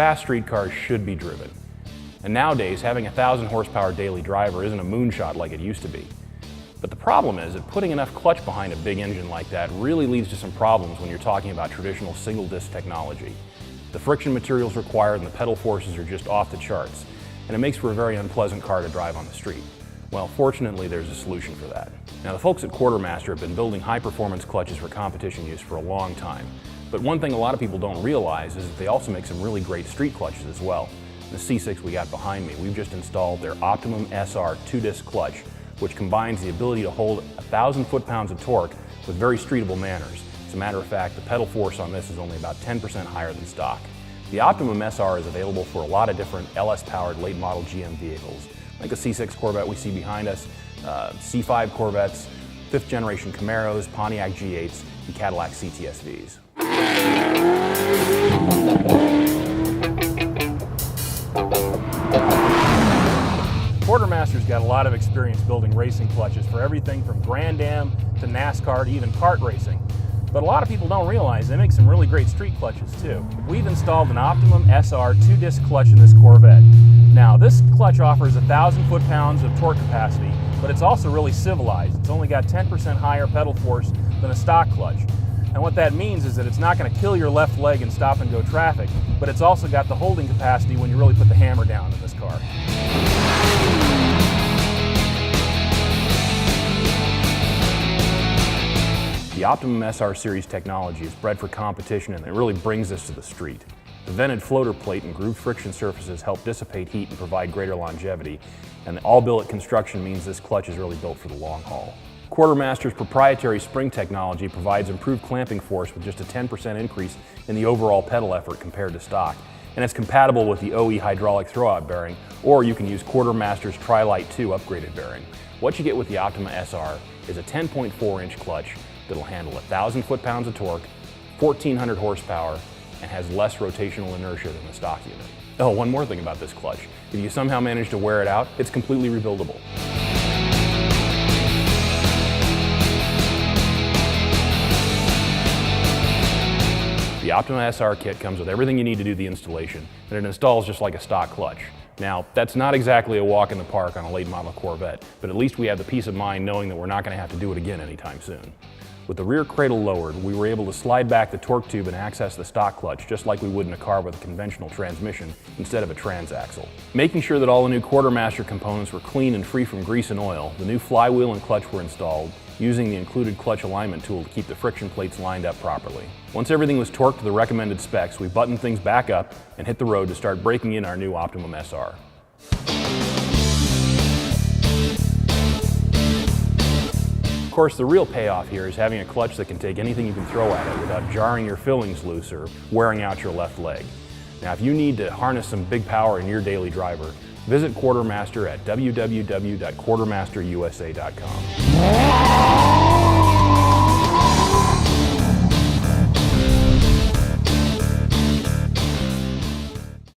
fast street cars should be driven. And nowadays, having a 1,000 horsepower daily driver isn't a moonshot like it used to be. But the problem is that putting enough clutch behind a big engine like that really leads to some problems when you're talking about traditional single disc technology. The friction materials required and the pedal forces are just off the charts, and it makes for a very unpleasant car to drive on the street. Well, fortunately, there's a solution for that. Now, the folks at Quartermaster have been building high-performance clutches for competition use for a long time. But one thing a lot of people don't realize is that they also make some really great street clutches as well. The C6 we got behind me, we've just installed their Optimum-SR 2-disc clutch, which combines the ability to hold 1,000 foot-pounds of torque with very streetable manners. As a matter of fact, the pedal force on this is only about 10% higher than stock. The Optimum-SR is available for a lot of different LS-powered late-model GM vehicles, like the C6 Corvette we see behind us, C5 Corvettes, 5th generation Camaros, Pontiac G8s, and Cadillac CTS-Vs. Quartermaster's got a lot of experience building racing clutches for everything from Grand Am to NASCAR to even kart racing. But a lot of people don't realize they make some really great street clutches too. We've installed an Optimum-SR 2-disc clutch in this Corvette. Now, this clutch offers 1,000 foot-pounds of torque capacity, but it's also really civilized. It's only got 10% higher pedal force than a stock clutch. And what that means is that it's not going to kill your left leg in stop-and-go traffic, but it's also got the holding capacity when you really put the hammer down in this car. The Optimum-SR series technology is bred for competition, and it really brings this to the street. The vented floater plate and grooved friction surfaces help dissipate heat and provide greater longevity, and the all-billet construction means this clutch is really built for the long haul. Quartermaster's proprietary spring technology provides improved clamping force with just a 10% increase in the overall pedal effort compared to stock, and it's compatible with the OE hydraulic throwout bearing, or you can use Quartermaster's Tri-Lite 2 upgraded bearing. What you get with the Optima-SR is a 10.4-inch clutch that'll handle 1,000 foot-pounds of torque, 1,400 horsepower, and has less rotational inertia than the stock unit. Oh, one more thing about this clutch. If you somehow manage to wear it out, it's completely rebuildable. The Optima-SR kit comes with everything you need to do the installation, and it installs just like a stock clutch. Now, that's not exactly a walk in the park on a late model Corvette, but at least we have the peace of mind knowing that we're not going to have to do it again anytime soon. With the rear cradle lowered, we were able to slide back the torque tube and access the stock clutch just like we would in a car with a conventional transmission instead of a transaxle. Making sure that all the new Quartermaster components were clean and free from grease and oil, the new flywheel and clutch were installed, using the included clutch alignment tool to keep the friction plates lined up properly. Once everything was torqued to the recommended specs, we buttoned things back up and hit the road to start breaking in our new Optimum-SR. Of course, the real payoff here is having a clutch that can take anything you can throw at it without jarring your fillings loose or wearing out your left leg. Now, if you need to harness some big power in your daily driver, visit Quartermaster at www.quartermasterusa.com.